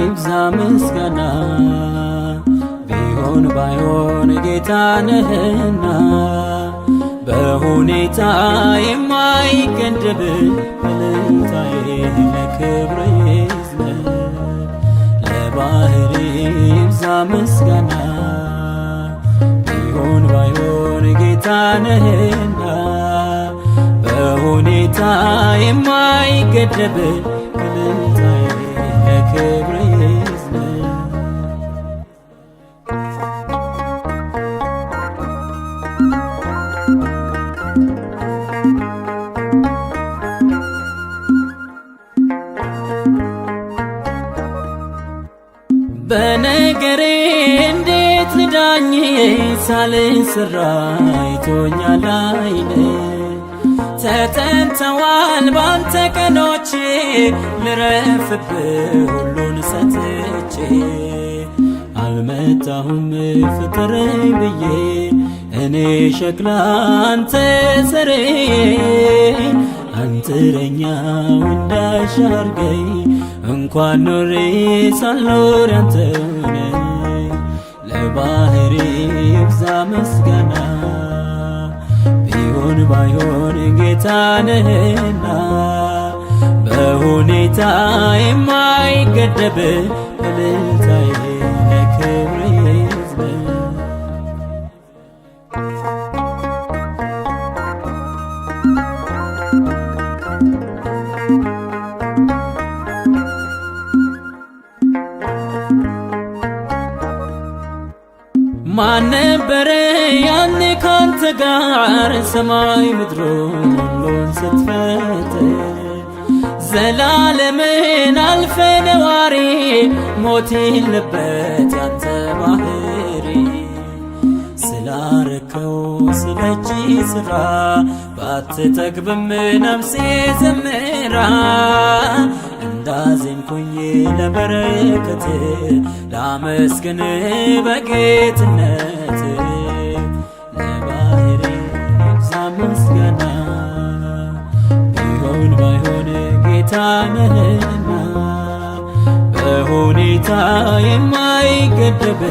ይብዛ ምስጋና ቢሆን ባይሆን ጌታ ነህና በሁኔታ የማይገደብ እልልታዬ ለክብር ይዝለል ለባህሪ ይብዛ ምስጋና ቢሆን ባይሆን ጌታ ነህና በሁኔታ የማይገደብ እልልታዬ ለክብር ይዝለል በነገሬ እንዴት ልዳኝ ሳልሰራ አይቶኛል አይኔ ተጠንተዋል ባንተ ቀኖቼ ልረፍብህ ሁሉን ሰጥቼ አልመጣሁም ፍጠረኝ ብዬ እኔ ሸክላ አንተ ሰሬ አንጥረኛው እንዳሻርገኝ እንኳን ኖሬ ሳልኖር ያንተው ነኝ ለባህሪ ይብዛ ምስጋና ቢሆን ባይሆን ጌታ ነህና በሁኔታ የማይገደብ እልልታዬ ለክብር ይዝለል ማን ነበረ ያኔ ካንተ ጋር ሰማይ ምድሩን ሁሉን ስትፈጥር ዘላለምን አልፈ ነዋሪ ሞት የለበት ያንተ ባህሪ ስላረከው ስለእጅ ሥራ ባትጠግብም ነፍሴ ዘምራ እንዳዘንኩኝ ለበረከት ላመስግን በጌትነት ለባህሪ ይብዛ ምስጋና ቢሆን ባይሆን ጌታ ነህና በሁኔታ የማይገደብ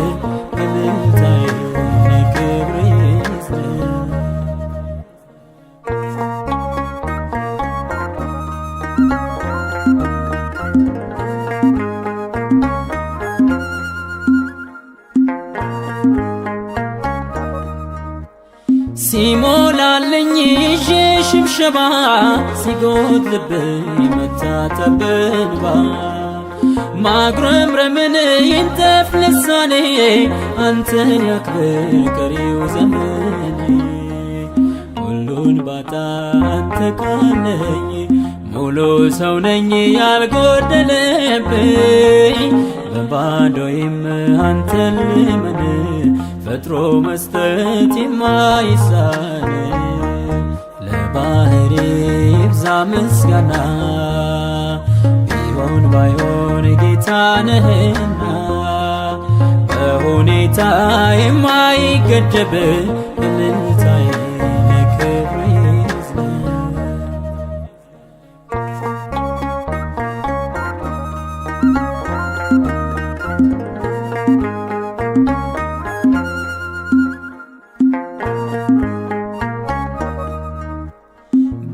እልልታዬ ለክብር ይዝለል ሲሞላልኝ ይዤ ሽብሸባ ሲጎድልብኝ መታጠብ እንባ ማጉረምረምን ይንጠፍ ልሳኔ አንተን ያክብር ቀሪው ዘመኔ ሁሉን ባጣ አንተ ካለኝ ሙሉ ሰው ነኝ ያልጎደለብኝ በባዶዬም አንተን ልመን ፈጥሮ መስጠት የማይሳን ለባህሪ ይብዛ ምስጋና ቢሆን ባይሆን ጌታ ነህና በሁኔታ የማይገደብ እልልታዬ ለክብር ይዝለል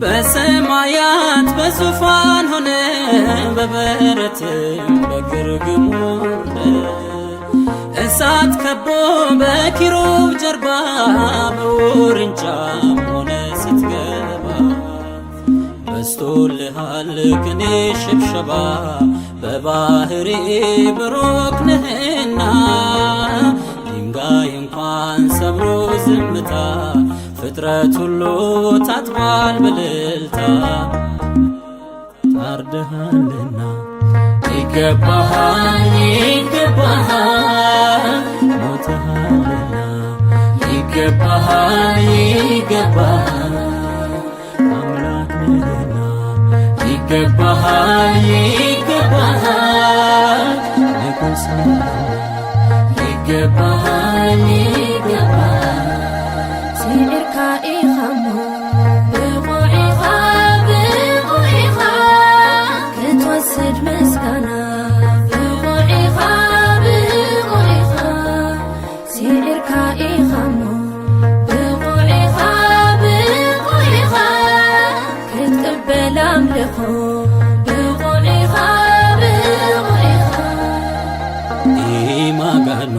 በሰማያት በዙፋን ሆነ በበረትም በግርግም ወርደ እሳት ከቦ በኪሩብ ጀርባ በውርንጫም ሆነ ስትገባ በስቶልሃል ቅኔ ሽብሸባ በባህሪ ብሩክ ነህና ድንጋይ እንኳን ሰብሮ ዝምታ ፍጥረት ሁሉ ታጥቧል በእልልታ ታርደሃልና ይገባሃል ይገባሃል ሞተሃልና ይገባሃል ይገባሃል አምላክ ነህና ይገባሃል ይገባሃል ንጉሥ ይገባሃል ይገባሃል سيرك إخامو بقوعها بقوعها كتوسد مسكنا بقوعها አምልኮ ብቑዒኻ ብቑዒኻ ኢማጋኑ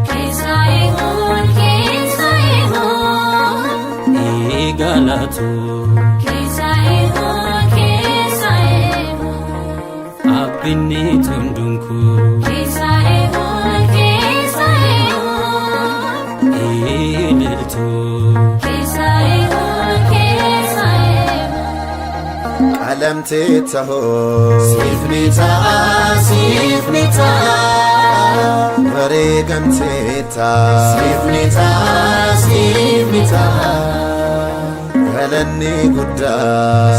ኪሳይኹን ኪሳይኹን ኢጋላቱ ኪሳይኹን ኪሳይኹን አብኒ ቱንዱንኩ ኪሳይኹን ኪሳይኹን ኢልልቱ ኪሳይኹን ኪሳይኹን ቀለምቴታሆ ሲፍኒታ ሲፍኒታ በሬገምቴታ ሲፍኒታ ሲፍኒታ ገለኒ ጉዳ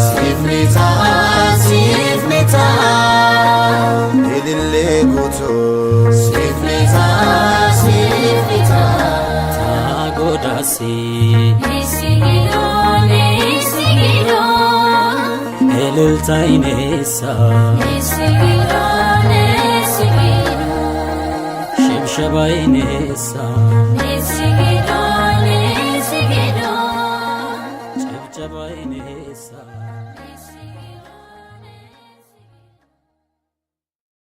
ሲፍኒታ ሲፍኒታ ኢልሌ ጉቱ ሲፍኒታ ሲፍኒታ ታጎዳሲ ኒሲጊዶ ኒሲጊዶ እልልታይኔሳ ኒሲጊዶ ኒሲጊዶ ሽብሸባይኔሳ ኒሲጊዶ